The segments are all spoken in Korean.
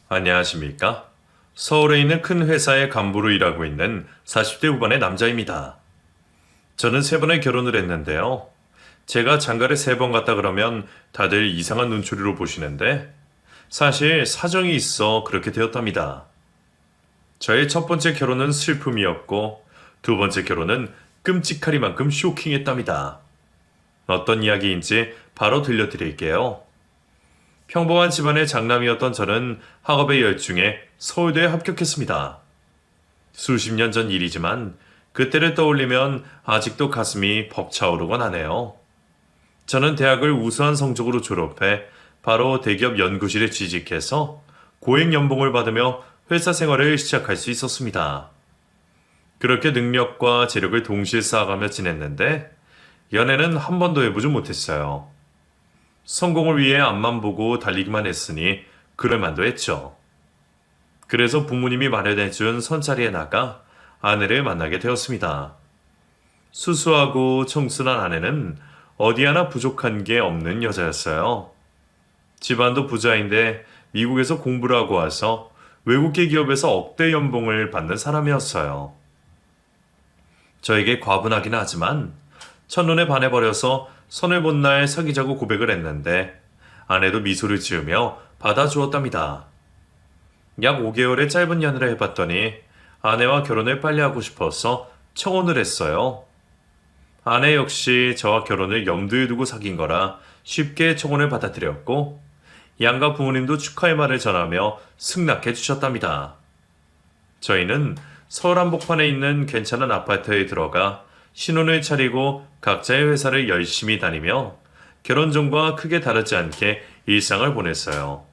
안녕하십니까? 서울에 있는 큰 회사의 간부로 일하고 있는 40대 후반의 남자입니다. 저는 3번의 결혼을 했는데요. 제가 장가를 3번 갔다 그러면 다들 이상한 눈초리로 보시는데 사실 사정이 있어 그렇게 되었답니다. 저의 첫 번째 결혼은 슬픔이었고 두 번째 결혼은 끔찍하리만큼 쇼킹했답니다. 어떤 이야기인지 바로 들려드릴게요. 평범한 집안의 장남이었던 저는 학업에 열중해 서울대에 합격했습니다. 수십 년 전 일이지만 그때를 떠올리면 아직도 가슴이 벅차오르곤 하네요. 저는 대학을 우수한 성적으로 졸업해 바로 대기업 연구실에 취직해서 고액 연봉을 받으며 회사 생활을 시작할 수 있었습니다. 그렇게 능력과 재력을 동시에 쌓아가며 지냈는데 연애는 한 번도 해보지 못했어요. 성공을 위해 앞만 보고 달리기만 했으니 그럴만도 했죠. 그래서 부모님이 마련해준 선자리에 나가 아내를 만나게 되었습니다. 수수하고 청순한 아내는 어디 하나 부족한 게 없는 여자였어요. 집안도 부자인데 미국에서 공부를 하고 와서 외국계 기업에서 억대 연봉을 받는 사람이었어요. 저에게 과분하긴 하지만 첫눈에 반해버려서 선을 본 날 사귀자고 고백을 했는데 아내도 미소를 지으며 받아주었답니다. 약 5개월의 짧은 연애를 해봤더니 아내와 결혼을 빨리 하고 싶어서 청혼을 했어요. 아내 역시 저와 결혼을 염두에 두고 사귄 거라 쉽게 청혼을 받아들였고 양가 부모님도 축하의 말을 전하며 승낙해 주셨답니다. 저희는 서울 한복판에 있는 괜찮은 아파트에 들어가 신혼을 차리고 각자의 회사를 열심히 다니며 결혼 전과 크게 다르지 않게 일상을 보냈어요.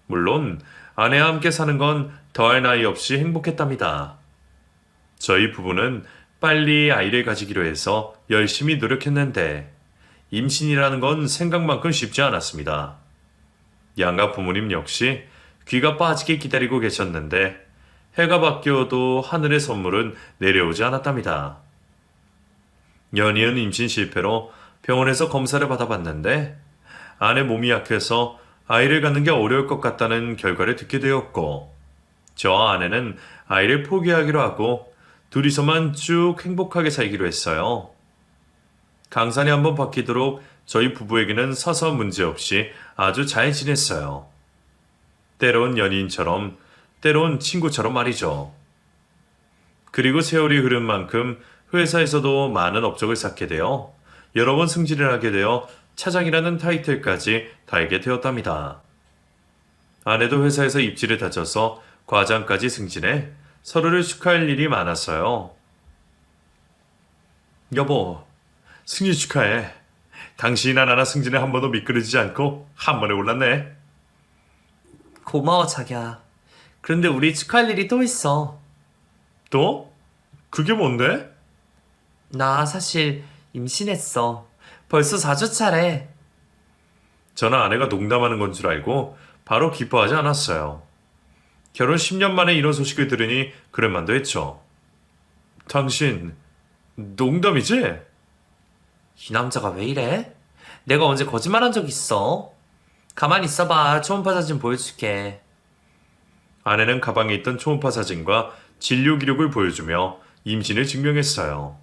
물론 아내와 함께 사는 건 더할 나위 없이 행복했답니다. 저희 부부는 빨리 아이를 가지기로 해서 열심히 노력했는데 임신이라는 건 생각만큼 쉽지 않았습니다. 양가 부모님 역시 귀가 빠지게 기다리고 계셨는데 해가 바뀌어도 하늘의 선물은 내려오지 않았답니다. 연이은 임신 실패로 병원에서 검사를 받아봤는데 아내 몸이 약해서 아이를 갖는 게 어려울 것 같다는 결과를 듣게 되었고 저와 아내는 아이를 포기하기로 하고 둘이서만 쭉 행복하게 살기로 했어요. 강산이 한번 바뀌도록 저희 부부에게는 사소한 문제 없이 아주 잘 지냈어요. 때론 연인처럼 때론 친구처럼 말이죠. 그리고 세월이 흐른 만큼 회사에서도 많은 업적을 쌓게 되어 여러 번 승진을 하게 되어 차장이라는 타이틀까지 달게 되었답니다. 아내도 회사에서 입지를 다져서 과장까지 승진해 서로를 축하할 일이 많았어요. 여보, 승진 축하해. 당신이나 나나 승진에 한 번도 미끄러지지 않고 한 번에 올랐네. 고마워, 자기야. 그런데 우리 축하할 일이 또 있어. 또? 그게 뭔데? 나 사실 임신했어. 벌써 4주 차래. 저는 아내가 농담하는 건 줄 알고 바로 기뻐하지 않았어요. 결혼 10년 만에 이런 소식을 들으니 그럴만도 했죠. 당신 농담이지? 이 남자가 왜 이래? 내가 언제 거짓말한 적 있어? 가만히 있어봐. 초음파 사진 보여줄게. 아내는 가방에 있던 초음파 사진과 진료 기록을 보여주며 임신을 증명했어요.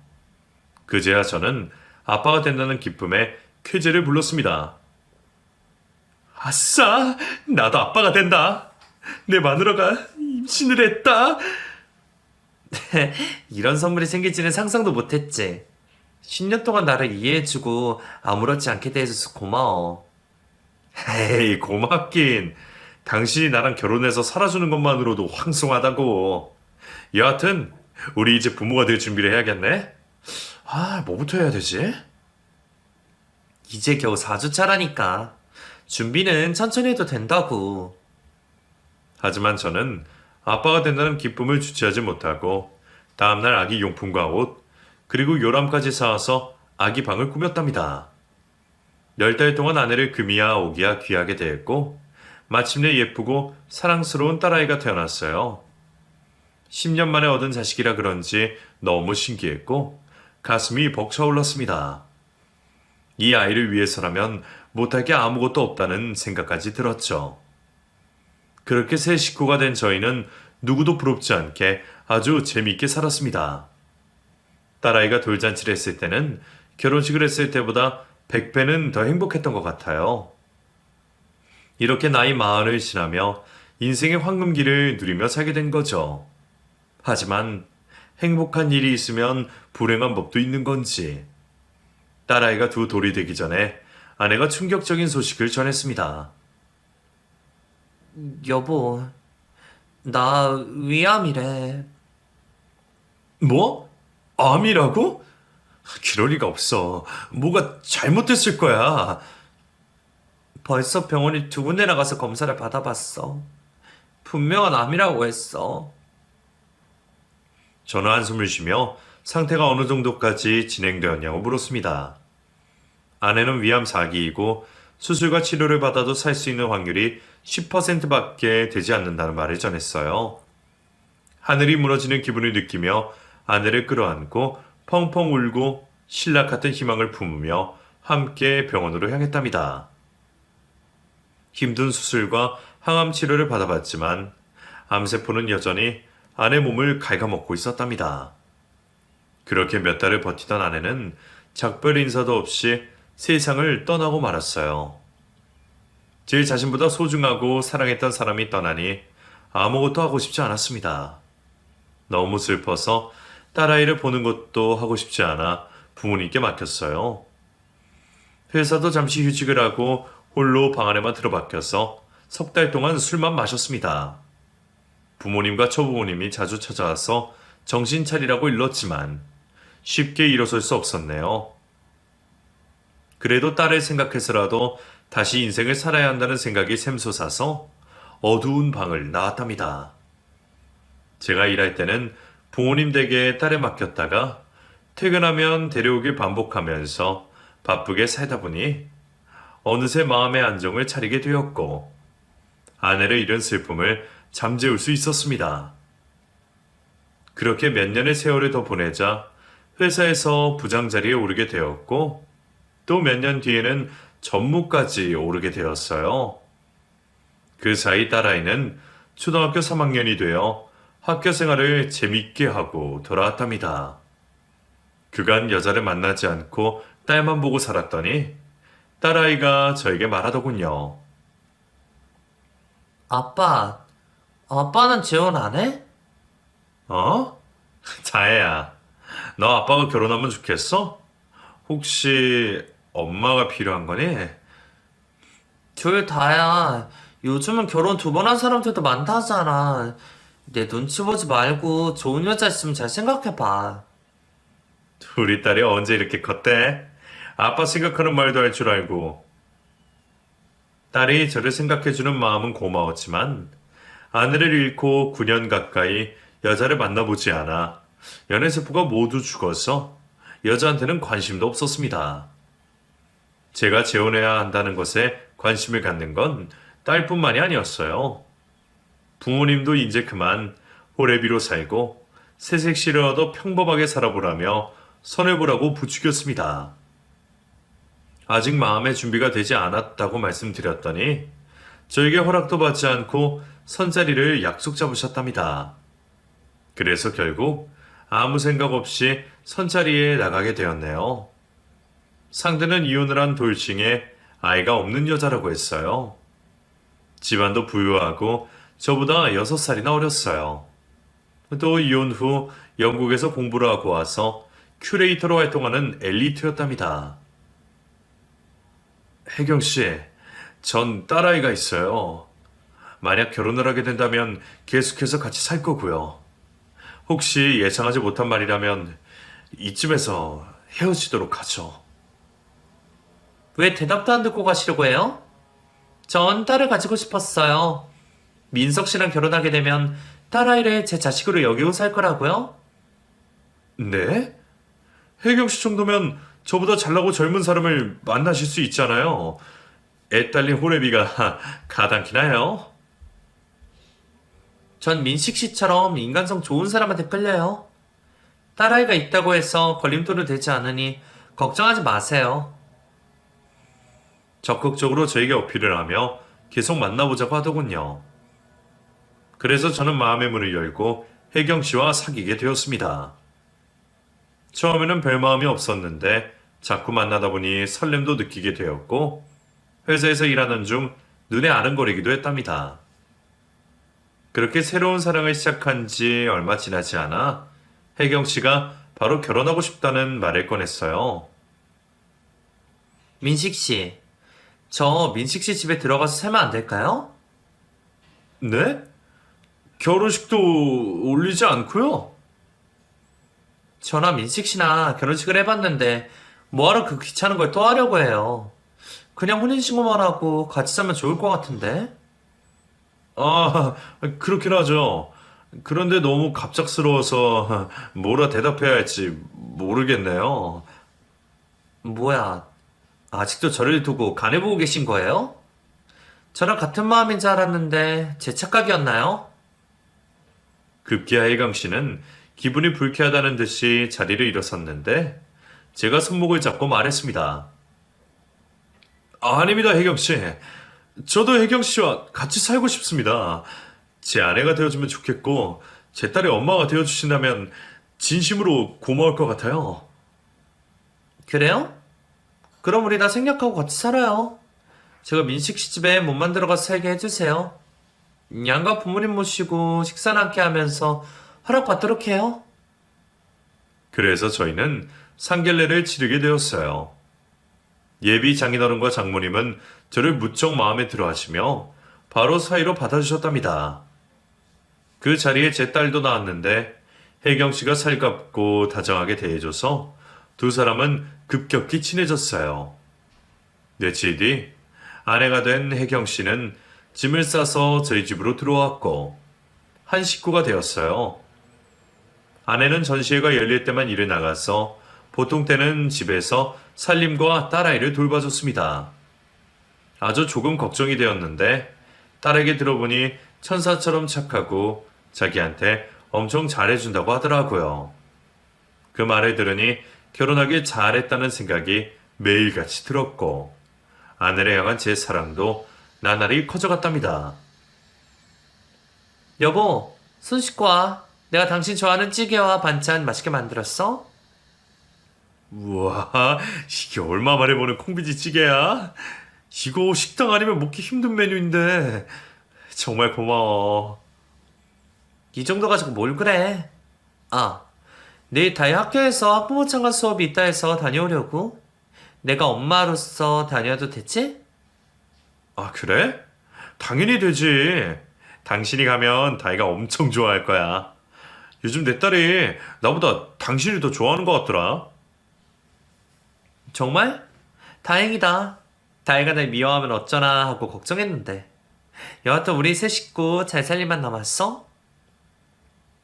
그제야 저는 아빠가 된다는 기쁨에 쾌재를 불렀습니다. 아싸! 나도 아빠가 된다! 내 마누라가 임신을 했다! 이런 선물이 생길지는 상상도 못했지. 10년 동안 나를 이해해주고 아무렇지 않게 대해줘서 고마워. 에이, 고맙긴. 당신이 나랑 결혼해서 살아주는 것만으로도 황송하다고. 여하튼, 우리 이제 부모가 될 준비를 해야겠네? 뭐부터 해야 되지? 이제 겨우 4주 차라니까. 준비는 천천히 해도 된다고. 하지만 저는 아빠가 된다는 기쁨을 주체하지 못하고, 다음날 아기 용품과 옷, 그리고 요람까지 사와서 아기 방을 꾸몄답니다. 10달 동안 아내를 금이야 오기야 귀하게 대했고, 마침내 예쁘고 사랑스러운 딸아이가 태어났어요. 10년 만에 얻은 자식이라 그런지 너무 신기했고 가슴이 벅차올랐습니다. 이 아이를 위해서라면 못할 게 아무것도 없다는 생각까지 들었죠. 그렇게 새 식구가 된 저희는 누구도 부럽지 않게 아주 재미있게 살았습니다. 딸아이가 돌잔치를 했을 때는 결혼식을 했을 때보다 100배는 더 행복했던 것 같아요. 이렇게 나이 40을 지나며 인생의 황금기를 누리며 살게 된 거죠. 하지만 행복한 일이 있으면 불행한 법도 있는 건지 딸아이가 두 돌이 되기 전에 아내가 충격적인 소식을 전했습니다. 여보, 나 위암이래. 뭐? 암이라고? 그럴 리가 없어. 뭐가 잘못됐을 거야. 벌써 병원에 2군데나 가서 검사를 받아봤어. 분명한 암이라고 했어. 저는 한숨을 쉬며 상태가 어느 정도까지 진행되었냐고 물었습니다. 아내는 위암 4기이고 수술과 치료를 받아도 살 수 있는 확률이 10%밖에 되지 않는다는 말을 전했어요. 하늘이 무너지는 기분을 느끼며 아내를 끌어안고 펑펑 울고 신락 같은 희망을 품으며 함께 병원으로 향했답니다. 힘든 수술과 항암 치료를 받아봤지만 암세포는 여전히 아내 몸을 갉아먹고 있었답니다. 그렇게 몇 달을 버티던 아내는 작별 인사도 없이 세상을 떠나고 말았어요. 제 자신보다 소중하고 사랑했던 사람이 떠나니 아무것도 하고 싶지 않았습니다. 너무 슬퍼서 딸아이를 보는 것도 하고 싶지 않아 부모님께 맡겼어요. 회사도 잠시 휴직을 하고 홀로 방 안에만 들어박혀서 3달 동안 술만 마셨습니다. 부모님과 처부모님이 자주 찾아와서 정신 차리라고 일렀지만 쉽게 일어설 수 없었네요. 그래도 딸을 생각해서라도 다시 인생을 살아야 한다는 생각이 샘솟아서 어두운 방을 나왔답니다. 제가 일할 때는 부모님 댁에 딸을 맡겼다가 퇴근하면 데려오길 반복하면서 바쁘게 살다 보니 어느새 마음의 안정을 차리게 되었고 아내를 잃은 슬픔을 잠재울 수 있었습니다. 그렇게 몇 년의 세월을 더 보내자 회사에서 부장 자리에 오르게 되었고 또 몇 년 뒤에는 전무까지 오르게 되었어요. 그 사이 딸아이는 초등학교 3학년이 되어 학교 생활을 재밌게 하고 돌아왔답니다. 그간 여자를 만나지 않고 딸만 보고 살았더니 딸아이가 저에게 말하더군요. 아빠는 재혼 안 해? 어? 자애야, 너 아빠가 결혼하면 좋겠어? 혹시 엄마가 필요한 거니? 둘 다야. 요즘은 결혼 2번 한 사람들도 많다 하잖아. 내 눈치 보지 말고 좋은 여자 있으면 잘 생각해봐. 우리 딸이 언제 이렇게 컸대? 아빠 생각하는 말도 할 줄 알고. 딸이 저를 생각해주는 마음은 고마웠지만 아내를 잃고 9년 가까이 여자를 만나보지 않아 연애 세포가 모두 죽어서 여자한테는 관심도 없었습니다. 제가 재혼해야 한다는 것에 관심을 갖는 건 딸뿐만이 아니었어요. 부모님도 이제 그만 호래비로 살고 새색시를 얻어 평범하게 살아보라며 손해보라고 부추겼습니다. 아직 마음의 준비가 되지 않았다고 말씀드렸더니 저에게 허락도 받지 않고 선자리를 약속 잡으셨답니다. 그래서 결국 아무 생각 없이 선자리에 나가게 되었네요. 상대는 이혼을 한 돌싱에 아이가 없는 여자라고 했어요. 집안도 부유하고 저보다 6살이나 어렸어요. 또 이혼 후 영국에서 공부를 하고 와서 큐레이터로 활동하는 엘리트였답니다. 혜경 씨, 전 딸아이가 있어요. 만약 결혼을 하게 된다면 계속해서 같이 살 거고요. 혹시 예상하지 못한 말이라면 이쯤에서 헤어지도록 하죠. 왜 대답도 안 듣고 가시려고 해요? 전 딸을 가지고 싶었어요. 민석 씨랑 결혼하게 되면 딸아이를 제 자식으로 여기고 살 거라고요? 네? 혜경 씨 정도면 저보다 잘나고 젊은 사람을 만나실 수 있잖아요. 애 딸린 호래비가 가당키나 해요? 전 민식 씨처럼 인간성 좋은 사람한테 끌려요. 딸아이가 있다고 해서 걸림돌은 되지 않으니 걱정하지 마세요. 적극적으로 저에게 어필을 하며 계속 만나보자고 하더군요. 그래서 저는 마음의 문을 열고 혜경 씨와 사귀게 되었습니다. 처음에는 별 마음이 없었는데 자꾸 만나다 보니 설렘도 느끼게 되었고 회사에서 일하는 중 눈에 아른거리기도 했답니다. 그렇게 새로운 사랑을 시작한 지 얼마 지나지 않아 혜경 씨가 바로 결혼하고 싶다는 말을 꺼냈어요. 민식 씨, 저 민식 씨 집에 들어가서 살면 안 될까요? 네? 결혼식도 올리지 않고요? 저나 민식 씨나 결혼식을 해봤는데 뭐하러 그 귀찮은 걸 또 하려고 해요. 그냥 혼인신고만 하고 같이 살면 좋을 것 같은데? 아, 그렇긴 하죠. 그런데 너무 갑작스러워서 뭐라 대답해야 할지 모르겠네요. 뭐야, 아직도 저를 두고 간해보고 계신 거예요? 저랑 같은 마음인 줄 알았는데 제 착각이었나요? 급기야 혜경 씨는 기분이 불쾌하다는 듯이 자리를 일어섰는데 제가 손목을 잡고 말했습니다. 아닙니다, 혜경 씨. 저도 혜경 씨와 같이 살고 싶습니다. 제 아내가 되어주면 좋겠고 제 딸의 엄마가 되어주신다면 진심으로 고마울 것 같아요. 그래요? 그럼 우리 다 생략하고 같이 살아요. 제가 민식 씨 집에 몸만 들어가서 살게 해주세요. 양가 부모님 모시고 식사나 함께 하면서 허락받도록 해요. 그래서 저희는 상견례를 치르게 되었어요. 예비 장인어른과 장모님은 저를 무척 마음에 들어 하시며 바로 사이로 받아주셨답니다. 그 자리에 제 딸도 나왔는데 혜경 씨가 살갑고 다정하게 대해줘서 두 사람은 급격히 친해졌어요. 며칠 뒤 아내가 된 혜경 씨는 짐을 싸서 저희 집으로 들어왔고 한 식구가 되었어요. 아내는 전시회가 열릴 때만 일을 나가서 보통 때는 집에서 살림과 딸아이를 돌봐줬습니다. 아주 조금 걱정이 되었는데 딸에게 들어보니 천사처럼 착하고 자기한테 엄청 잘해준다고 하더라고요. 그 말을 들으니 결혼하길 잘했다는 생각이 매일같이 들었고 아내를 향한 제 사랑도 나날이 커져갔답니다. 여보, 손 씻고 와. 내가 당신 좋아하는 찌개와 반찬 맛있게 만들었어? 우와, 이게 얼마 만에 보는 콩비지 찌개야? 이거 식당 아니면 먹기 힘든 메뉴인데 정말 고마워. 이 정도 가지고 뭘 그래? 아, 내일 다이 학교에서 학부모 참관 수업이 있다 해서 다녀오려고. 내가 엄마로서 다녀도 되지? 아, 그래? 당연히 되지. 당신이 가면 다이가 엄청 좋아할 거야. 요즘 내 딸이 나보다 당신을 더 좋아하는 것 같더라. 정말? 다행이다. 다이가 날 미워하면 어쩌나 하고 걱정했는데. 여하튼 우리 세 식구 잘 살림만 남았어?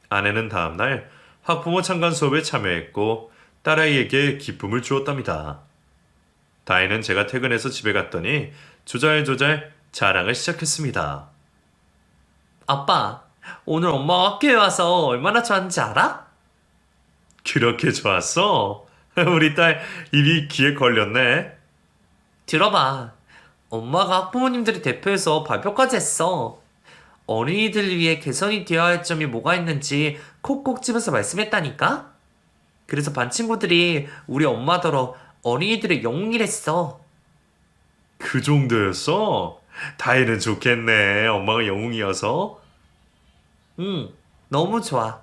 아내는 다음날 학부모 참관 수업에 참여했고 딸아이에게 기쁨을 주었답니다. 다이는 제가 퇴근해서 집에 갔더니 조잘조잘 자랑을 시작했습니다. 아빠, 오늘 엄마가 학교에 와서 얼마나 좋았는지 알아? 그렇게 좋았어? 우리 딸 입이 귀에 걸렸네. 들어봐. 엄마가 학부모님들이 대표해서 발표까지 했어. 어린이들 위해 개선이 되어야 할 점이 뭐가 있는지 콕콕 집어서 말씀했다니까? 그래서 반 친구들이 우리 엄마더러 어린이들의 영웅이랬어. 그 정도였어? 다이는 좋겠네. 엄마가 영웅이어서. 응, 너무 좋아.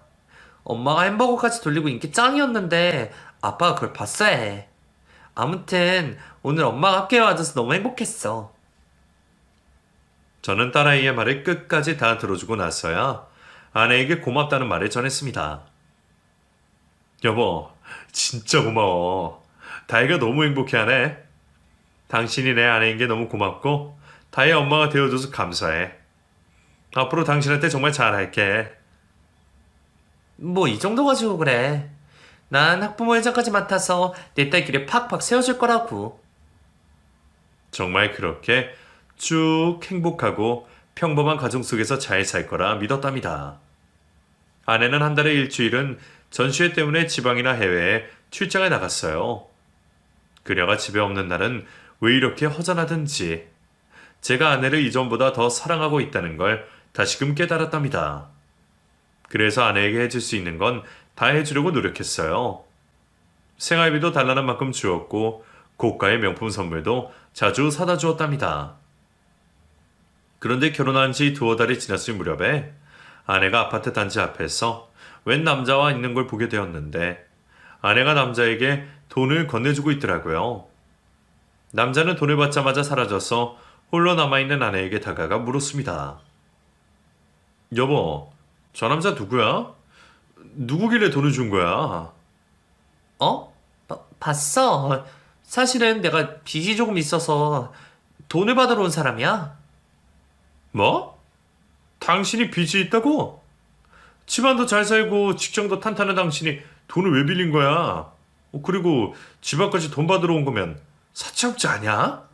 엄마가 햄버거까지 돌리고 인기 짱이었는데 아빠가 그걸 봤어야 해. 아무튼 오늘 엄마가 학교에 와줘서 너무 행복했어. 저는 딸아이의 말을 끝까지 다 들어주고 나서야 아내에게 고맙다는 말을 전했습니다. 여보, 진짜 고마워. 다이가 너무 행복해하네. 당신이 내 아내인 게 너무 고맙고 다이의 엄마가 되어줘서 감사해. 앞으로 당신한테 정말 잘할게. 뭐 이 정도 가지고 그래. 난 학부모 회장까지 맡아서 내 딸 길에 팍팍 세워줄 거라고. 정말 그렇게 쭉 행복하고 평범한 가정 속에서 잘 살 거라 믿었답니다. 아내는 한 달에 일주일은 전시회 때문에 지방이나 해외에 출장을 나갔어요. 그녀가 집에 없는 날은 왜 이렇게 허전하든지 제가 아내를 이전보다 더 사랑하고 있다는 걸 다시금 깨달았답니다. 그래서 아내에게 해줄 수 있는 건 다 해주려고 노력했어요. 생활비도 달라는 만큼 주었고 고가의 명품 선물도 자주 사다 주었답니다. 그런데 결혼한 지 두어 달이 지났을 무렵에 아내가 아파트 단지 앞에서 웬 남자와 있는 걸 보게 되었는데 아내가 남자에게 돈을 건네주고 있더라고요. 남자는 돈을 받자마자 사라져서 홀로 남아있는 아내에게 다가가 물었습니다. 여보, 저 남자 누구야? 누구길래 돈을 준 거야? 어? 봤어. 사실은 내가 빚이 조금 있어서 돈을 받으러 온 사람이야. 뭐? 당신이 빚이 있다고? 집안도 잘 살고 직장도 탄탄한 당신이 돈을 왜 빌린 거야? 그리고 집안까지 돈 받으러 온 거면 사채업자 아니야?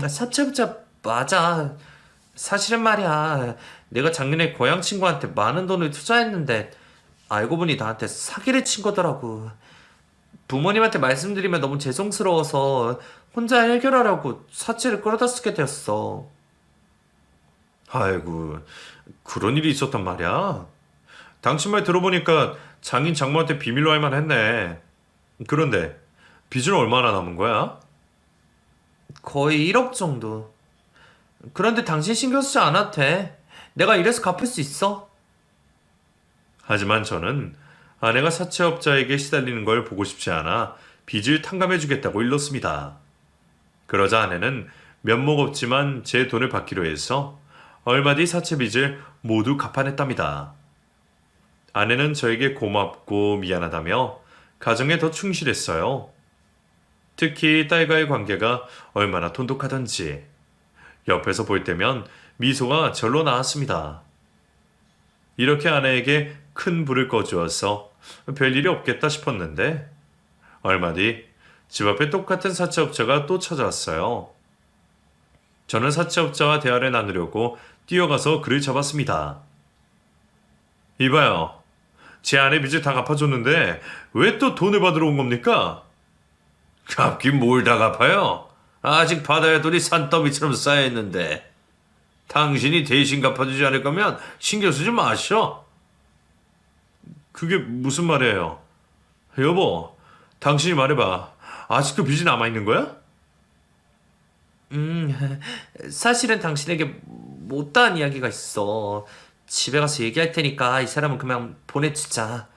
사채업자 맞아. 사실은 말이야. 내가 작년에 고향 친구한테 많은 돈을 투자했는데 알고 보니 나한테 사기를 친 거더라고. 부모님한테 말씀드리면 너무 죄송스러워서 혼자 해결하려고 사채를 끌어다 쓰게 되었어. 아이고, 그런 일이 있었단 말이야. 당신 말 들어보니까 장인 장모한테 비밀로 할 만했네. 그런데 빚은 얼마나 남은 거야? 거의 1억 정도. 그런데 당신 신경 쓰지 않아도 돼. 내가 이래서 갚을 수 있어. 하지만 저는 아내가 사채업자에게 시달리는 걸 보고 싶지 않아 빚을 탕감해주겠다고 일렀습니다. 그러자 아내는 면목 없지만 제 돈을 받기로 해서 얼마 뒤 사채 빚을 모두 갚아냈답니다. 아내는 저에게 고맙고 미안하다며 가정에 더 충실했어요. 특히 딸과의 관계가 얼마나 돈독하던지 옆에서 볼 때면 미소가 절로 나왔습니다. 이렇게 아내에게 큰 불을 꺼주어서 별일이 없겠다 싶었는데 얼마 뒤 집 앞에 똑같은 사채업자가 또 찾아왔어요. 저는 사채업자와 대화를 나누려고 뛰어가서 그를 잡았습니다. 이봐요. 제 아내 빚을 다 갚아줬는데 왜 또 돈을 받으러 온 겁니까? 갚긴 뭘 다 갚아요? 아직 받아야 돈이 산더미처럼 쌓여있는데 당신이 대신 갚아주지 않을 거면 신경 쓰지 마셔. 그게 무슨 말이에요? 여보, 당신이 말해봐. 아직도 빚이 남아있는 거야? 사실은 당신에게 못다한 이야기가 있어. 집에 가서 얘기할 테니까 이 사람은 그냥 보내주자.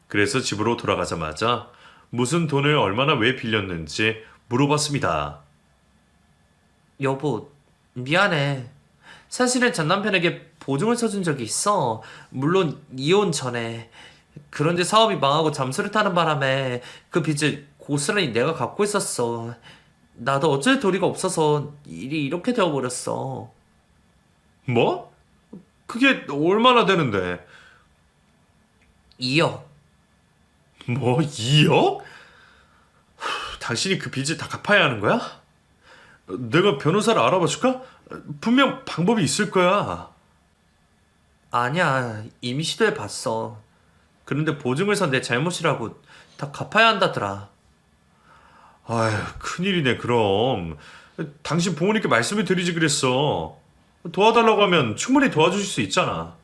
그래서 집으로 돌아가자마자 무슨 돈을 얼마나 왜 빌렸는지 물어봤습니다. 여보, 미안해. 사실은 전 남편에게 보증을 서준 적이 있어. 물론 이혼 전에. 그런데 사업이 망하고 잠수를 타는 바람에 그 빚을 고스란히 내가 갚고 있었어. 나도 어쩔 도리가 없어서 일이 이렇게 되어버렸어. 뭐? 그게 얼마나 되는데? 2억. 뭐 2억? 당신이 그 빚을 다 갚아야 하는 거야? 내가 변호사를 알아봐 줄까? 분명 방법이 있을 거야. 아니야, 이미 시도해봤어. 그런데 보증을 선 내 잘못이라고 다 갚아야 한다더라. 아휴, 큰일이네 그럼. 당신 부모님께 말씀을 드리지 그랬어. 도와달라고 하면 충분히 도와주실 수 있잖아.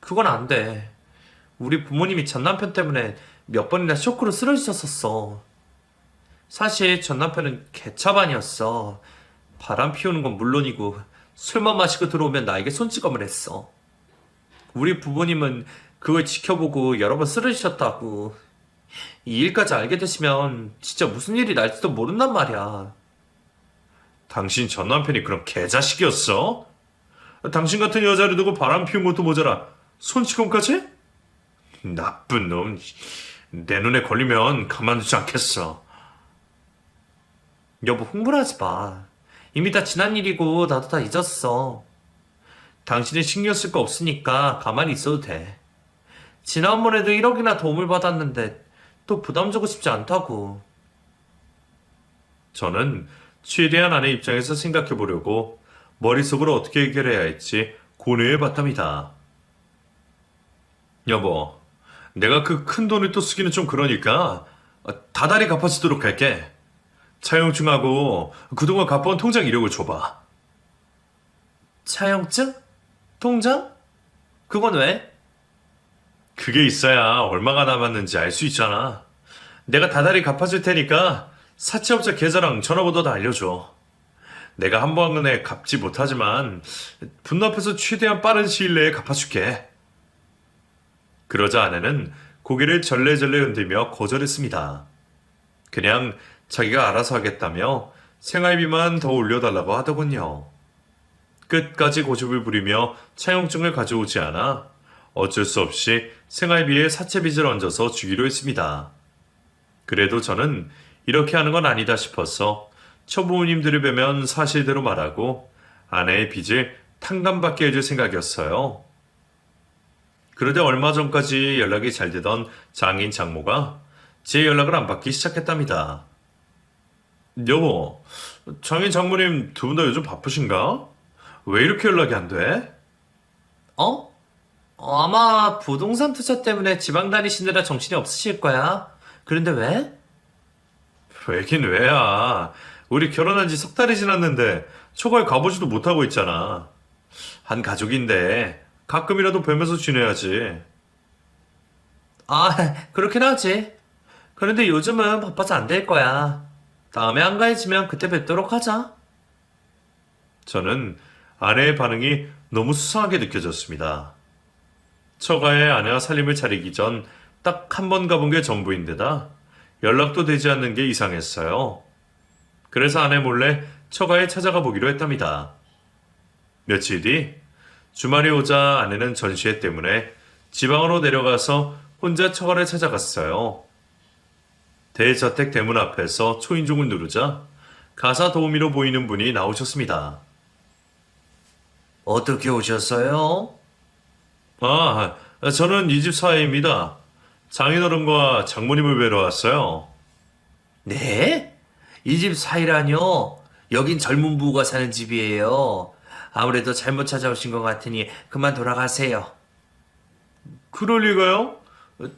그건 안 돼. 우리 부모님이 전 남편 때문에 몇 번이나 쇼크로 쓰러지셨었어. 사실 전 남편은 개차반이었어. 바람 피우는 건 물론이고 술만 마시고 들어오면 나에게 손찌검을 했어. 우리 부모님은 그걸 지켜보고 여러 번 쓰러지셨다고. 이 일까지 알게 되시면 진짜 무슨 일이 날지도 모른단 말이야. 당신 전 남편이 그럼 개자식이었어? 당신 같은 여자를 두고 바람 피운 것도 모자라 손찌검까지? 나쁜 놈. 내 눈에 걸리면 가만두지 않겠어. 여보, 흥분하지 마. 이미 다 지난 일이고 나도 다 잊었어. 당신은 신경 쓸 거 없으니까 가만히 있어도 돼. 지난번에도 1억이나 도움을 받았는데 또 부담 주고 싶지 않다고. 저는 최대한 아내 입장에서 생각해 보려고 머릿속으로 어떻게 해결해야 할지 고뇌해 봤답니다. 여보, 내가 그 큰 돈을 또 쓰기는 좀 그러니까 다달이 갚아주도록 할게. 차용증하고 그동안 갚아온 통장 이력을 줘봐. 차용증? 통장? 그건 왜? 그게 있어야 얼마가 남았는지 알 수 있잖아. 내가 다달이 갚아줄 테니까 사채업자 계좌랑 전화번호도 알려줘. 내가 한 번에 갚지 못하지만 분납해서 최대한 빠른 시일 내에 갚아줄게. 그러자 아내는 고개를 절레절레 흔들며 거절했습니다. 그냥 자기가 알아서 하겠다며 생활비만 더 올려달라고 하더군요. 끝까지 고집을 부리며 차용증을 가져오지 않아 어쩔 수 없이 생활비에 사채빚을 얹어서 주기로 했습니다. 그래도 저는 이렇게 하는 건 아니다 싶어서 처부모님들을 뵈면 사실대로 말하고 아내의 빚을 탕감받게 해줄 생각이었어요. 그런데 얼마 전까지 연락이 잘 되던 장인 장모가 제 연락을 안 받기 시작했답니다. 여보, 장인 장모님 두 분 다 요즘 바쁘신가? 왜 이렇게 연락이 안 돼? 어? 아마 부동산 투자 때문에 지방 다니시느라 정신이 없으실 거야. 그런데 왜? 왜긴 왜야. 우리 결혼한 지 석 달이 지났는데 초과에 가보지도 못하고 있잖아. 한 가족인데 가끔이라도 뵈면서 지내야지. 아, 그렇긴 하지. 그런데 요즘은 바빠서 안 될 거야. 다음에 한가해지면 그때 뵙도록 하자. 저는 아내의 반응이 너무 수상하게 느껴졌습니다. 처가에 아내와 살림을 차리기 전 딱 한 번 가본 게 전부인데다 연락도 되지 않는 게 이상했어요. 그래서 아내 몰래 처가에 찾아가 보기로 했답니다. 며칠 뒤 주말이 오자 아내는 전시회 때문에 지방으로 내려가서 혼자 처가를 찾아갔어요. 대저택 대문 앞에서 초인종을 누르자 가사 도우미로 보이는 분이 나오셨습니다. 어떻게 오셨어요? 아, 저는 이 집 사회입니다. 장인어른과 장모님을 뵈러 왔어요. 네? 이 집 사이라뇨? 여긴 젊은 부부가 사는 집이에요. 아무래도 잘못 찾아오신 것 같으니 그만 돌아가세요. 그럴 리가요?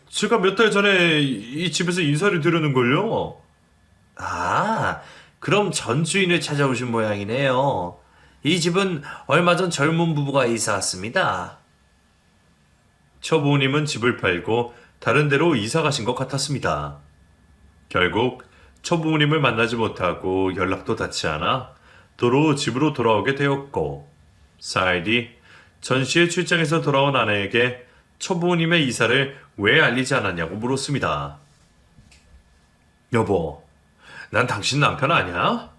제가 몇 달 전에 이 집에서 인사를 드렸는걸요? 아, 그럼 전 주인을 찾아오신 모양이네요. 이 집은 얼마 전 젊은 부부가 이사 왔습니다. 처부모님은 집을 팔고 다른 데로 이사 가신 것 같았습니다. 결국 처부모님을 만나지 못하고 연락도 닿지 않아 도로 집으로 돌아오게 되었고, 4일 뒤 전시회 출장에서 돌아온 아내에게 처부모님의 이사를 왜 알리지 않았냐고 물었습니다. 여보, 난 당신 남편 아니야?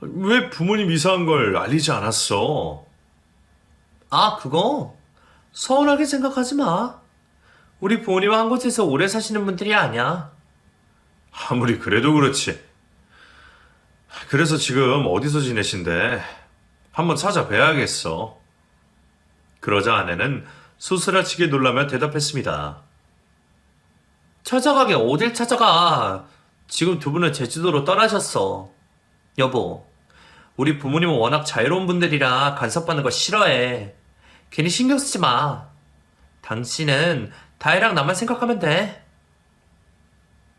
왜 부모님 이사한 걸 알리지 않았어? 아, 그거? 서운하게 생각하지 마. 우리 부모님 한 곳에서 오래 사시는 분들이 아니야. 아무리 그래도 그렇지. 그래서 지금 어디서 지내신대? 한번 찾아뵈야겠어. 그러자 아내는 소스라치게 놀라며 대답했습니다. 찾아가게 어딜 찾아가. 지금 두 분은 제주도로 떠나셨어. 여보, 우리 부모님은 워낙 자유로운 분들이라 간섭받는 거 싫어해. 괜히 신경 쓰지 마. 당신은 다혜랑 나만 생각하면 돼.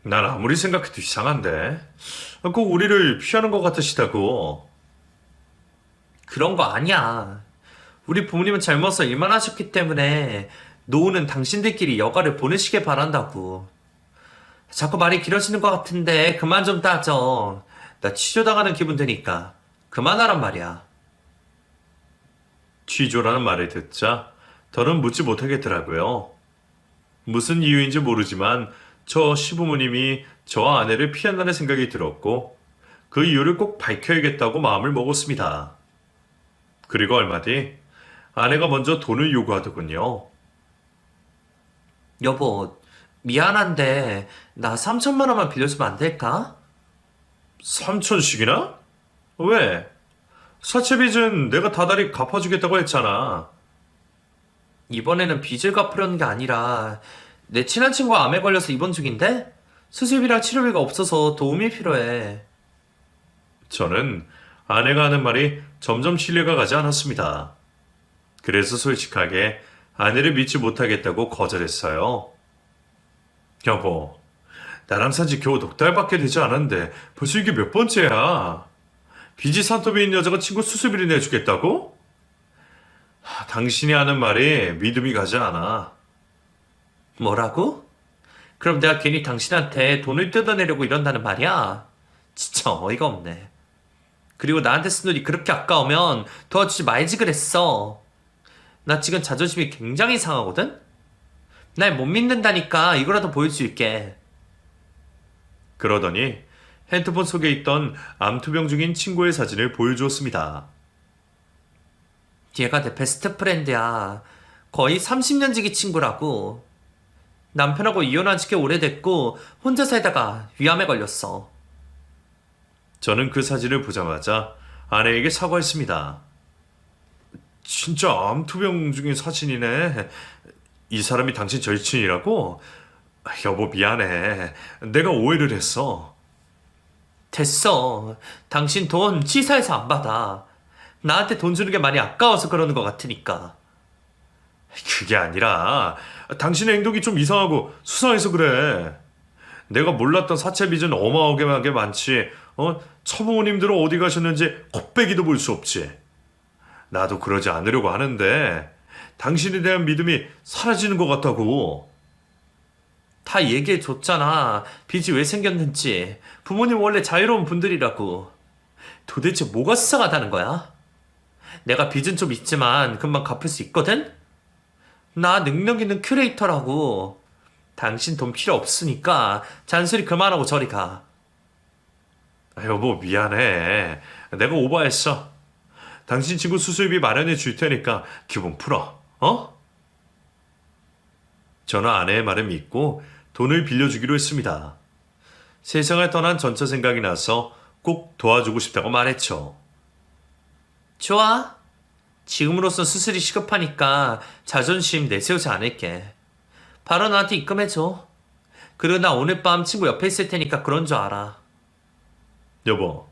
난 아무리 생각해도 이상한데. 꼭 우리를 피하는 것 같으시다고. 그런 거 아니야. 우리 부모님은 젊어서 일만 하셨기 때문에 노후는 당신들끼리 여가를 보내시길 바란다고. 자꾸 말이 길어지는 것 같은데 그만 좀 따져. 나 취조당하는 기분 드니까 그만하란 말이야. 취조라는 말을 듣자 더는 묻지 못하겠더라고요. 무슨 이유인지 모르지만 저 시부모님이 저와 아내를 피한다는 생각이 들었고 그 이유를 꼭 밝혀야겠다고 마음을 먹었습니다. 그리고 얼마 뒤 아내가 먼저 돈을 요구하더군요. 여보, 미안한데 나 3천만 원만 빌려주면 안 될까? 3천씩이나? 왜? 사채빚은 내가 다달이 갚아주겠다고 했잖아. 이번에는 빚을 갚으려는 게 아니라 내 친한 친구가 암에 걸려서 입원 중인데 수술비랑 치료비가 없어서 도움이 필요해. 저는 아내가 하는 말이 점점 신뢰가 가지 않았습니다. 그래서 솔직하게 아내를 믿지 못하겠다고 거절했어요. 여보, 나랑 산지 겨우 넉 달밖에 되지 않았는데 벌써 이게 몇 번째야? 빚이 산더미인 여자가 친구 수술비를 내주겠다고? 당신이 하는 말이 믿음이 가지 않아. 뭐라고? 그럼 내가 괜히 당신한테 돈을 뜯어내려고 이런다는 말이야? 진짜 어이가 없네. 그리고 나한테 쓴 돈이 그렇게 아까우면 도와주지 말지 그랬어. 나 지금 자존심이 굉장히 상하거든? 날 못 믿는다니까 이거라도 보여줄게. 그러더니 핸드폰 속에 있던 암투병 중인 친구의 사진을 보여주었습니다. 얘가 내 베스트 프렌드야. 거의 30년 지기 친구라고. 남편하고 이혼한 지 꽤 오래됐고 혼자 살다가 위암에 걸렸어. 저는 그 사진을 보자마자 아내에게 사과했습니다. 진짜 암투병 중인 사진이네. 이 사람이 당신 절친이라고? 여보 미안해. 내가 오해를 했어. 됐어. 당신 돈 치사해서 안 받아. 나한테 돈 주는 게 많이 아까워서 그러는 것 같으니까. 그게 아니라 당신의 행동이 좀 이상하고 수상해서 그래. 내가 몰랐던 사채 빚은 어마어마하게 많지. 처부모님들은 어디 가셨는지 곱빼기도 볼 수 없지. 나도 그러지 않으려고 하는데 당신에 대한 믿음이 사라지는 것 같다고. 다 얘기해 줬잖아. 빚이 왜 생겼는지. 부모님 원래 자유로운 분들이라고. 도대체 뭐가 수상하다는 거야? 내가 빚은 좀 있지만 금방 갚을 수 있거든? 나 능력 있는 큐레이터라고. 당신 돈 필요 없으니까 잔소리 그만하고 저리 가. 여보 미안해. 내가 오버했어. 당신 친구 수술비 마련해 줄 테니까 기분 풀어. 저는 아내의 말을 믿고 돈을 빌려주기로 했습니다. 세상을 떠난 전처 생각이 나서 꼭 도와주고 싶다고 말했죠. 좋아. 지금으로선 수술이 시급하니까 자존심 내세우지 않을게. 바로 나한테 입금해줘. 그리고 나 오늘 밤 친구 옆에 있을 테니까 그런 줄 알아. 여보,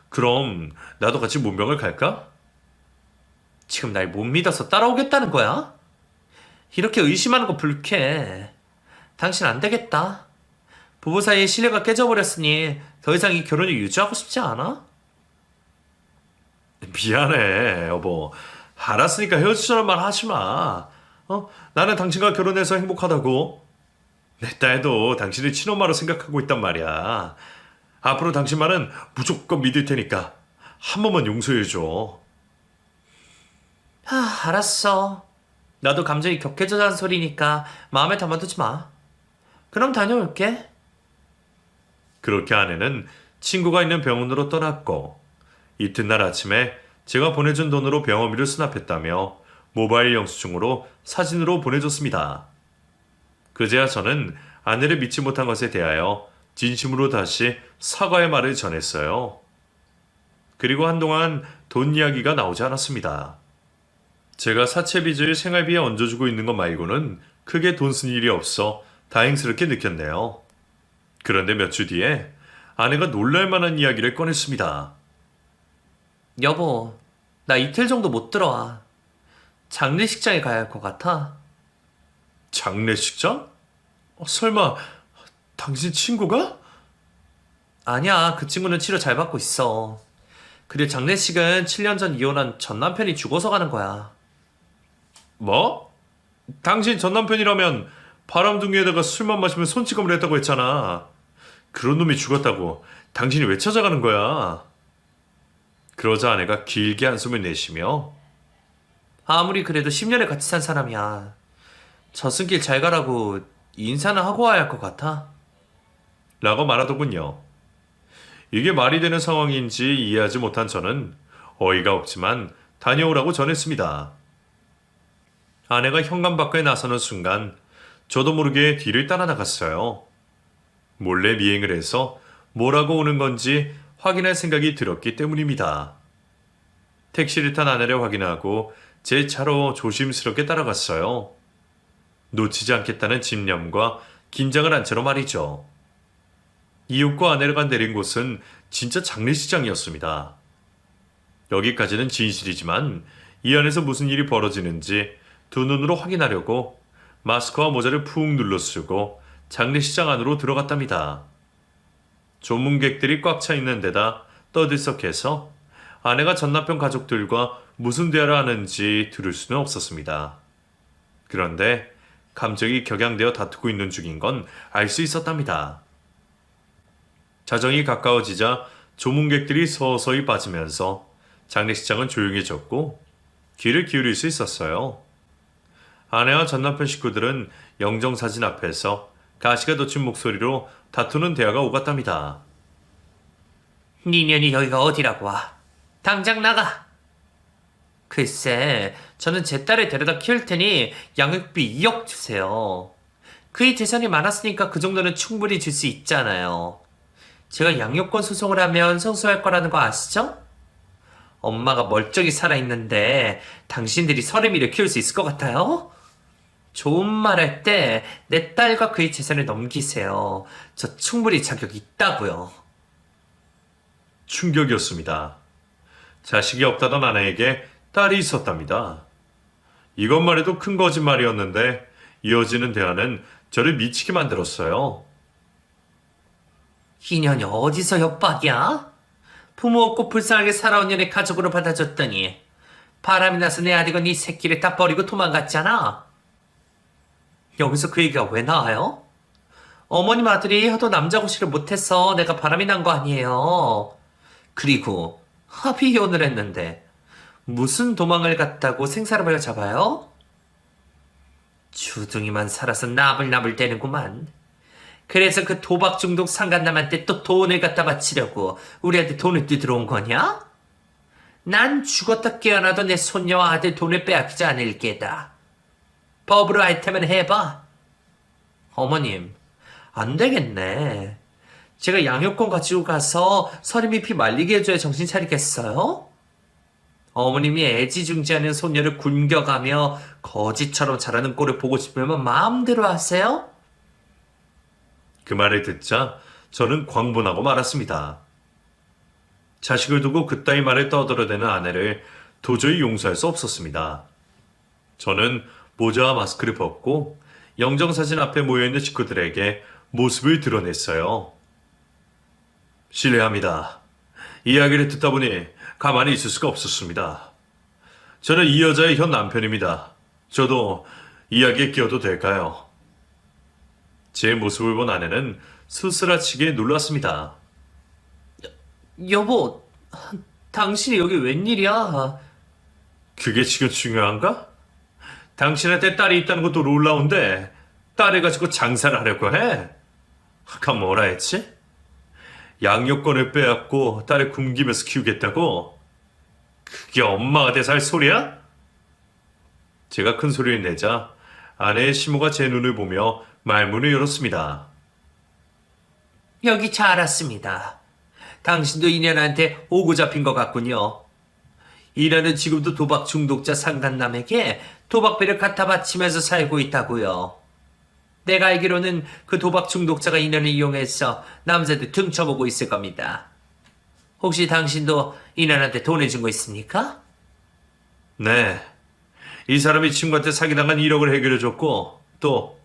그럼 나도 같이 문병을 갈까? 지금 날 못 믿어서 따라오겠다는 거야? 이렇게 의심하는 거 불쾌해. 당신 안 되겠다. 부부 사이의 신뢰가 깨져버렸으니 더 이상 이 결혼을 유지하고 싶지 않아? 미안해, 여보. 알았으니까 헤어지자는 말 하지 마. 나는 당신과 결혼해서 행복하다고. 내 딸도 당신을 친엄마로 생각하고 있단 말이야. 앞으로 당신 말은 무조건 믿을 테니까 한 번만 용서해줘. 알았어. 나도 감정이 격해져자는 소리니까 마음에 담아두지 마. 그럼 다녀올게. 그렇게 아내는 친구가 있는 병원으로 떠났고 이튿날 아침에 제가 보내준 돈으로 병원비를 수납했다며 모바일 영수증으로 사진으로 보내줬습니다. 그제야 저는 아내를 믿지 못한 것에 대하여 진심으로 다시 사과의 말을 전했어요. 그리고 한동안 돈 이야기가 나오지 않았습니다. 제가 사채빚을 생활비에 얹어주고 있는 것 말고는 크게 돈 쓴 일이 없어 다행스럽게 느꼈네요. 그런데 몇 주 뒤에 아내가 놀랄만한 이야기를 꺼냈습니다. 여보, 나 이틀 정도 못 들어와. 장례식장에 가야 할 것 같아. 장례식장? 설마 당신 친구가? 아니야, 그 친구는 치료 잘 받고 있어. 그리고 장례식은 7년 전 이혼한 전 남편이 죽어서 가는 거야. 뭐? 당신 전 남편이라면 바람둥이에다가 술만 마시면 손찌검을 했다고 했잖아. 그런 놈이 죽었다고 당신이 왜 찾아가는 거야? 그러자 아내가 길게 한숨을 내쉬며 아무리 그래도 10년을 같이 산 사람이야. 저승길 잘 가라고 인사는 하고 와야 할 것 같아. 라고 말하더군요. 이게 말이 되는 상황인지 이해하지 못한 저는 어이가 없지만 다녀오라고 전했습니다. 아내가 현관 밖에 나서는 순간 저도 모르게 뒤를 따라 나갔어요. 몰래 미행을 해서 뭐라고 오는 건지 확인할 생각이 들었기 때문입니다. 택시를 탄 아내를 확인하고 제 차로 조심스럽게 따라갔어요. 놓치지 않겠다는 집념과 긴장을 한 채로 말이죠. 이웃과 아내가 내린 곳은 진짜 장례식장이었습니다. 여기까지는 진실이지만 이 안에서 무슨 일이 벌어지는지 두 눈으로 확인하려고 마스크와 모자를 푹 눌러 쓰고 장례식장 안으로 들어갔답니다. 조문객들이 꽉 차 있는 데다 떠들썩해서 아내가 전 남편 가족들과 무슨 대화를 하는지 들을 수는 없었습니다. 그런데 감정이 격양되어 다투고 있는 중인 건 알 수 있었답니다. 자정이 가까워지자 조문객들이 서서히 빠지면서 장례식장은 조용해졌고 귀를 기울일 수 있었어요. 아내와 전 남편 식구들은 영정사진 앞에서 가시가 돋친 목소리로 다투는 대화가 오갔답니다. 니년이 여기가 어디라고 와. 당장 나가. 글쎄, 저는 제 딸을 데려다 키울 테니 양육비 2억 주세요. 그의 재산이 많았으니까 그 정도는 충분히 줄 수 있잖아요. 제가 양육권 소송을 하면 성수할 거라는 거 아시죠? 엄마가 멀쩡히 살아있는데 당신들이 서림이를 키울 수 있을 것 같아요? 좋은 말 할 때 내 딸과 그의 재산을 넘기세요. 저 충분히 자격 있다고요. 충격이었습니다. 자식이 없다던 아내에게 딸이 있었답니다. 이것만 해도 큰 거짓말이었는데 이어지는 대화는 저를 미치게 만들었어요. 이년이 어디서 협박이야? 부모 없고 불쌍하게 살아온 년의 가족으로 받아줬더니 바람이 나서 내 아들과 네 새끼를 다 버리고 도망갔잖아. 여기서 그 얘기가 왜 나와요? 어머님 아들이 하도 남자 고시를 못해서 내가 바람이 난 거 아니에요. 그리고 합의 이혼을 했는데 무슨 도망을 갔다고 생사람을 잡아요? 주둥이만 살아서 나불나불 대는구만. 그래서 그 도박 중독 상간남한테 또 돈을 갖다 바치려고 우리한테 돈을 뜯으러 온 거냐? 난 죽었다 깨어나도 내 손녀와 아들 돈을 빼앗기지 않을 게다. 법으로 할 테면 해봐. 어머님, 안 되겠네. 제가 양육권 가지고 가서 서림이 피 말리게 해줘야 정신 차리겠어요? 어머님이 애지중지하는 손녀를 굶겨가며 거지처럼 자라는 꼴을 보고 싶으면 마음대로 하세요? 그 말을 듣자 저는 광분하고 말았습니다. 자식을 두고 그따위 말을 떠들어대는 아내를 도저히 용서할 수 없었습니다. 저는 모자와 마스크를 벗고 영정사진 앞에 모여있는 식구들에게 모습을 드러냈어요. 실례합니다. 이야기를 듣다 보니 가만히 있을 수가 없었습니다. 저는 이 여자의 현 남편입니다. 저도 이야기에 끼어도 될까요? 제 모습을 본 아내는 스스라치게 놀랐습니다. 여보, 당신이 여기 웬일이야? 그게 지금 중요한가? 당신한테 딸이 있다는 것도 놀라운데 딸을 가지고 장사를 하려고 해? 아까 뭐라 했지? 양육권을 빼앗고 딸을 굶기면서 키우겠다고? 그게 엄마가 돼서 할 소리야? 제가 큰 소리를 내자 아내의 시모가 제 눈을 보며 말문을 열었습니다. 여기 잘 왔습니다. 당신도 이년한테 오고 잡힌 것 같군요. 이년은 지금도 도박 중독자 상간남에게 도박비를 갖다 바치면서 살고 있다고요. 내가 알기로는 그 도박 중독자가 이년을 이용해서 남자들 등쳐보고 있을 겁니다. 혹시 당신도 이년한테 돈을 준 거 있습니까? 네. 이 사람이 친구한테 사기당한 1억을 해결해줬고 또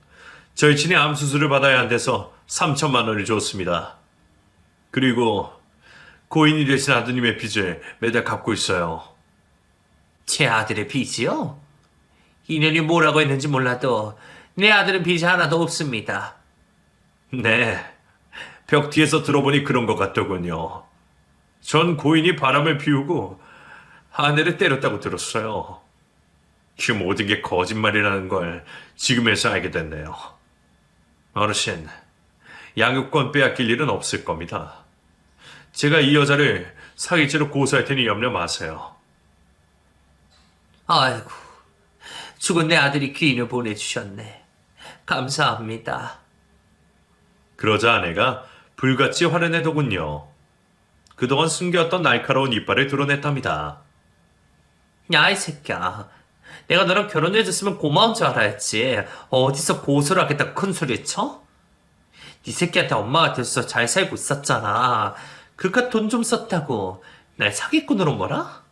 절친이 암 수술을 받아야 한대서 3천만 원을 줬습니다. 그리고 고인이 되신 아드님의 빚을 매달 갚고 있어요. 제 아들의 빚이요? 이년이 뭐라고 했는지 몰라도 내 아들은 빚이 하나도 없습니다. 네. 벽 뒤에서 들어보니 그런 것 같더군요. 전 고인이 바람을 피우고 아내를 때렸다고 들었어요. 그 모든 게 거짓말이라는 걸 지금에서 알게 됐네요. 어르신, 양육권 빼앗길 일은 없을 겁니다. 제가 이 여자를 사기죄로 고소할 테니 염려 마세요. 아이고, 죽은 내 아들이 귀인을 보내주셨네. 감사합니다. 그러자 아내가 불같이 화내더군요. 그동안 숨겨왔던 날카로운 이빨을 드러냈답니다. 야, 이 새끼야. 내가 너랑 결혼해줬으면 고마운 줄 알아야지. 어디서 고소를 하겠다고 큰 소리 쳐? 네 새끼한테 엄마가 돼서 잘 살고 있었잖아. 그깟 돈 좀 썼다고 날 사기꾼으로 뭐라?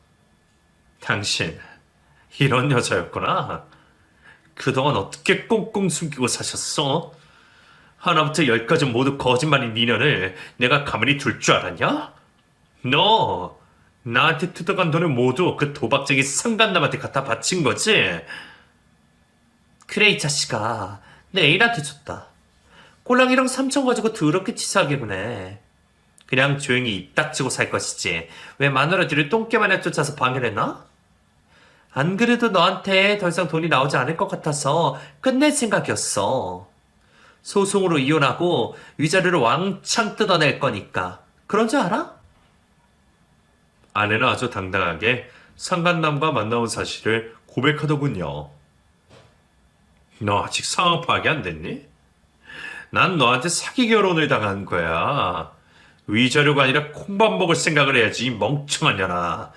당신, 이런 여자였구나. 그동안 어떻게 꽁꽁 숨기고 사셨어? 하나부터 열까지 모두 거짓말인 니년을 내가 가만히 둘 줄 알았냐? 너 나한테 뜯어간 돈을 모두 그 도박쟁이 상간남한테 갖다 바친 거지? 그래, 이 자식아. 내 애인한테 줬다. 꼴랑이랑 3천 가지고 더럽게 치사하게 구네. 그냥 조용히 입 닥치고 살 것이지. 왜 마누라들을 똥개마냥 쫓아서 방해를 했나? 안 그래도 너한테 더 이상 돈이 나오지 않을 것 같아서 끝낼 생각이었어. 소송으로 이혼하고 위자료를 왕창 뜯어낼 거니까. 그런 줄 알아? 아내는 아주 당당하게 상간남과 만나온 사실을 고백하더군요. 너 아직 상황 파악이 안 됐니? 난 너한테 사기 결혼을 당한 거야. 위자료가 아니라 콩밥 먹을 생각을 해야지, 이 멍청한 년아.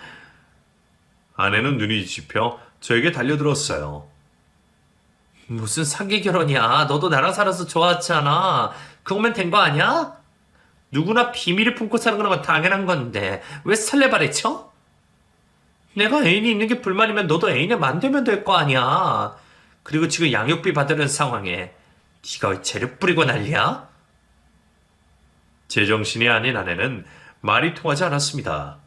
아내는 눈이 뒤집혀 저에게 달려들었어요. 무슨 사기 결혼이야. 너도 나랑 살아서 좋았잖아. 그거면 된 거 아니야? 누구나 비밀을 품고 사는 건 당연한 건데 왜 설레발에 쳐? 내가 애인이 있는 게 불만이면 너도 애인을 만들면 될 거 아니야. 그리고 지금 양육비 받으는 상황에 네가 왜 죄를 뿌리고 난리야? 제정신이 아닌 아내는 말이 통하지 않았습니다.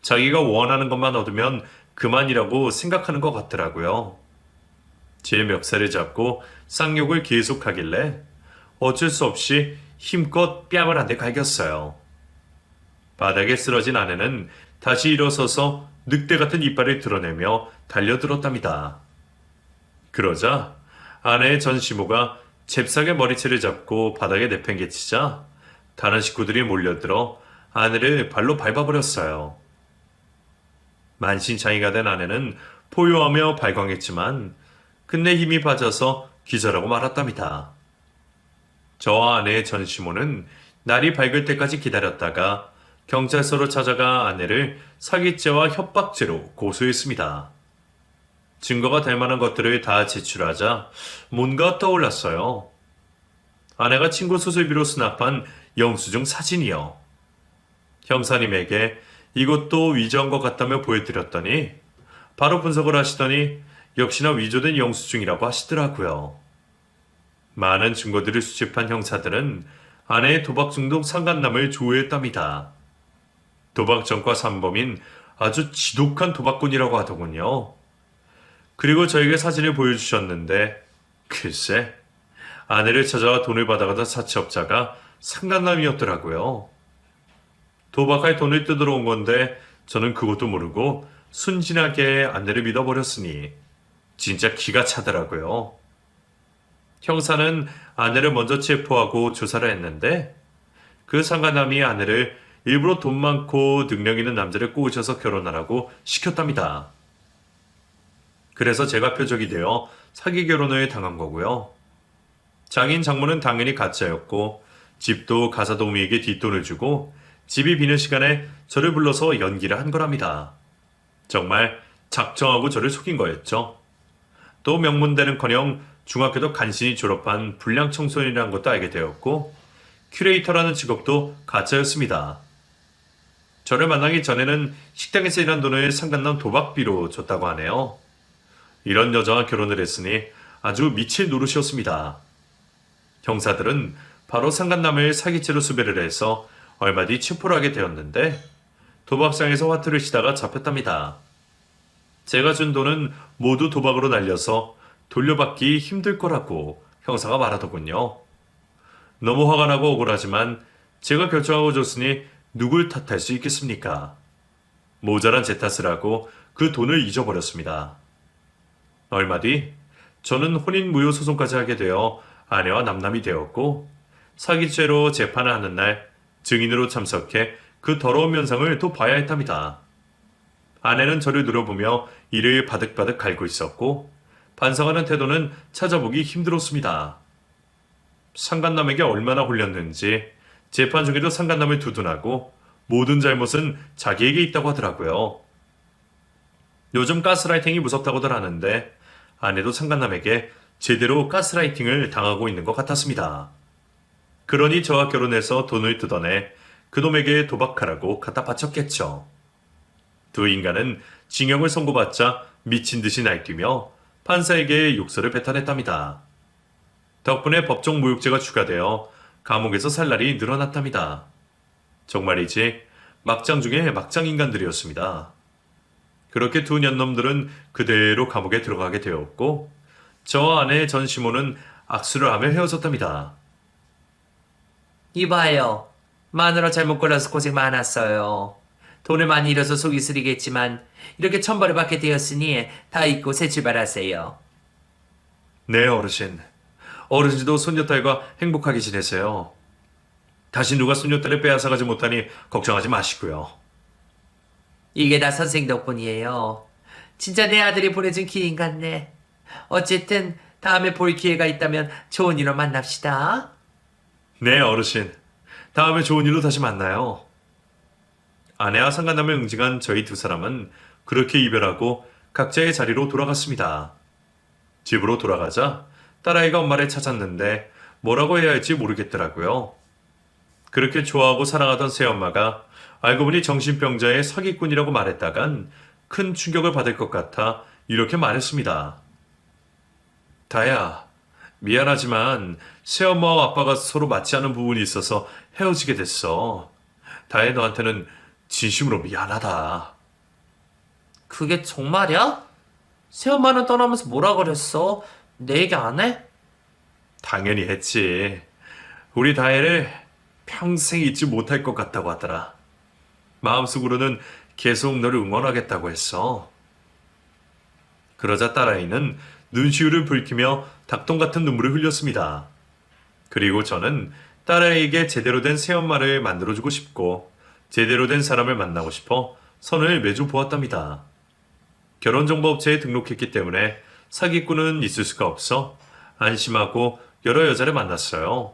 자기가 원하는 것만 얻으면 그만이라고 생각하는 것 같더라고요. 제 멱살을 잡고 쌍욕을 계속하길래 어쩔 수 없이 힘껏 뺨을 한 대 갈겼어요. 바닥에 쓰러진 아내는 다시 일어서서 늑대 같은 이빨을 드러내며 달려들었답니다. 그러자 아내의 전시모가 잽싸게 머리채를 잡고 바닥에 내팽개치자 다른 식구들이 몰려들어 아내를 발로 밟아버렸어요. 만신창이가 된 아내는 포효하며 발광했지만 끝내 힘이 빠져서 기절하고 말았답니다. 저와 아내의 전시모는 날이 밝을 때까지 기다렸다가 경찰서로 찾아가 아내를 사기죄와 협박죄로 고소했습니다. 증거가 될 만한 것들을 다 제출하자 뭔가 떠올랐어요. 아내가 친구 수술비로 수납한 영수증 사진이요. 형사님에게 이것도 위조한 것 같다며 보여드렸더니 바로 분석을 하시더니 역시나 위조된 영수증이라고 하시더라고요. 많은 증거들을 수집한 형사들은 아내의 도박 중독 상간남을 조회했답니다. 도박 전과 산범인 아주 지독한 도박꾼이라고 하더군요. 그리고 저에게 사진을 보여주셨는데 글쎄 아내를 찾아와 돈을 받아가던 사채업자가 상간남이었더라고요. 도박할 돈을 뜯으러 온 건데 저는 그것도 모르고 순진하게 아내를 믿어버렸으니 진짜 기가 차더라고요. 형사는 아내를 먼저 체포하고 조사를 했는데 그 상간남이 아내를 일부러 돈 많고 능력 있는 남자를 꼬우셔서 결혼하라고 시켰답니다. 그래서 제가 표적이 되어 사기 결혼을 당한 거고요. 장인 장모는 당연히 가짜였고 집도 가사도우미에게 뒷돈을 주고 집이 비는 시간에 저를 불러서 연기를 한 거랍니다. 정말 작정하고 저를 속인 거였죠. 또 명문대는커녕 중학교도 간신히 졸업한 불량 청소년이라는 것도 알게 되었고 큐레이터라는 직업도 가짜였습니다. 저를 만나기 전에는 식당에서 일한 돈을 상간남 도박비로 줬다고 하네요. 이런 여자와 결혼을 했으니 아주 미칠 노릇이었습니다. 형사들은 바로 상간남을 사기죄로 수배를 해서 얼마 뒤 체포를 하게 되었는데 도박장에서 화투를 치다가 잡혔답니다. 제가 준 돈은 모두 도박으로 날려서 돌려받기 힘들 거라고 형사가 말하더군요. 너무 화가 나고 억울하지만 제가 결정하고 줬으니 누굴 탓할 수 있겠습니까? 모자란 제 탓을 하고 그 돈을 잊어버렸습니다. 얼마 뒤 저는 혼인무효 소송까지 하게 되어 아내와 남남이 되었고 사기죄로 재판을 하는 날 증인으로 참석해 그 더러운 면상을 또 봐야 했답니다. 아내는 저를 누려보며 이를 바득바득 갈고 있었고 반성하는 태도는 찾아보기 힘들었습니다. 상간남에게 얼마나 홀렸는지 재판 중에도 상간남을 두둔하고 모든 잘못은 자기에게 있다고 하더라고요. 요즘 가스라이팅이 무섭다고들 하는데 아내도 상간남에게 제대로 가스라이팅을 당하고 있는 것 같았습니다. 그러니 저와 결혼해서 돈을 뜯어내 그놈에게 도박하라고 갖다 바쳤겠죠. 두 인간은 징역을 선고받자 미친 듯이 날뛰며 판사에게 욕설을 뱉어냈답니다. 덕분에 법정 모욕죄가 추가되어 감옥에서 살 날이 늘어났답니다. 정말이지 막장 중에 막장 인간들이었습니다. 그렇게 두 년놈들은 그대로 감옥에 들어가게 되었고 저와 아내 전시모는 악수를 하며 헤어졌답니다. 이봐요. 마누라 잘못 골라서 고생 많았어요. 돈을 많이 잃어서 속이 쓰리겠지만 이렇게 천벌을 받게 되었으니 다 잊고 새 출발하세요. 네, 어르신. 어르신도 손녀딸과 행복하게 지내세요. 다시 누가 손녀딸을 빼앗아가지 못하니 걱정하지 마시고요. 이게 다 선생 덕분이에요. 진짜 내 아들이 보내준 기인 같네. 어쨌든 다음에 볼 기회가 있다면 좋은 일로 만납시다. 네, 어르신. 다음에 좋은 일로 다시 만나요. 아내와 상간남을 응징한 저희 두 사람은 그렇게 이별하고 각자의 자리로 돌아갔습니다. 집으로 돌아가자 딸아이가 엄마를 찾았는데 뭐라고 해야 할지 모르겠더라고요. 그렇게 좋아하고 사랑하던 새엄마가 알고 보니 정신병자의 사기꾼이라고 말했다간 큰 충격을 받을 것 같아 이렇게 말했습니다. 다야, 미안하지만 새엄마와 아빠가 서로 맞지 않는 부분이 있어서 헤어지게 됐어. 다혜 너한테는 진심으로 미안하다. 그게 정말이야? 새엄마는 떠나면서 뭐라 그랬어? 내 얘기 안 해? 당연히 했지. 우리 다혜를 평생 잊지 못할 것 같다고 하더라. 마음속으로는 계속 너를 응원하겠다고 했어. 그러자 딸아이는 눈시울을 붉히며 닭똥 같은 눈물을 흘렸습니다. 그리고 저는 딸아이에게 제대로 된 새엄마를 만들어주고 싶고 제대로 된 사람을 만나고 싶어 선을 매주 보았답니다. 결혼정보업체에 등록했기 때문에 사기꾼은 있을 수가 없어 안심하고 여러 여자를 만났어요.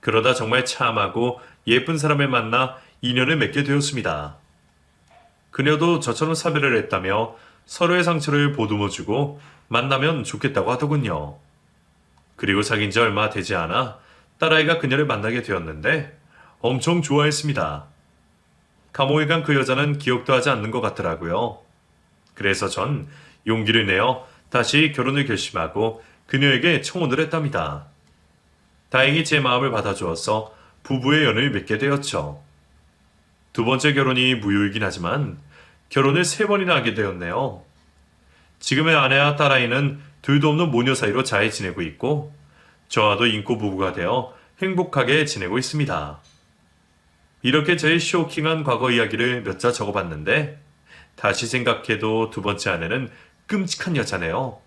그러다 정말 참하고 예쁜 사람을 만나 인연을 맺게 되었습니다. 그녀도 저처럼 사별을 했다며 서로의 상처를 보듬어주고 만나면 좋겠다고 하더군요. 그리고 사귄 지 얼마 되지 않아 딸아이가 그녀를 만나게 되었는데 엄청 좋아했습니다. 감옥에 간 그 여자는 기억도 하지 않는 것 같더라고요. 그래서 전 용기를 내어 다시 결혼을 결심하고 그녀에게 청혼을 했답니다. 다행히 제 마음을 받아주어서 부부의 연을 맺게 되었죠. 두 번째 결혼이 무효이긴 하지만 결혼을 3번이나 하게 되었네요. 지금의 아내와 딸아이는 둘도 없는 모녀 사이로 잘 지내고 있고 저와도 인고 부부가 되어 행복하게 지내고 있습니다. 이렇게 저의 쇼킹한 과거 이야기를 몇 자 적어봤는데 다시 생각해도 두 번째 아내는 끔찍한 여자네요.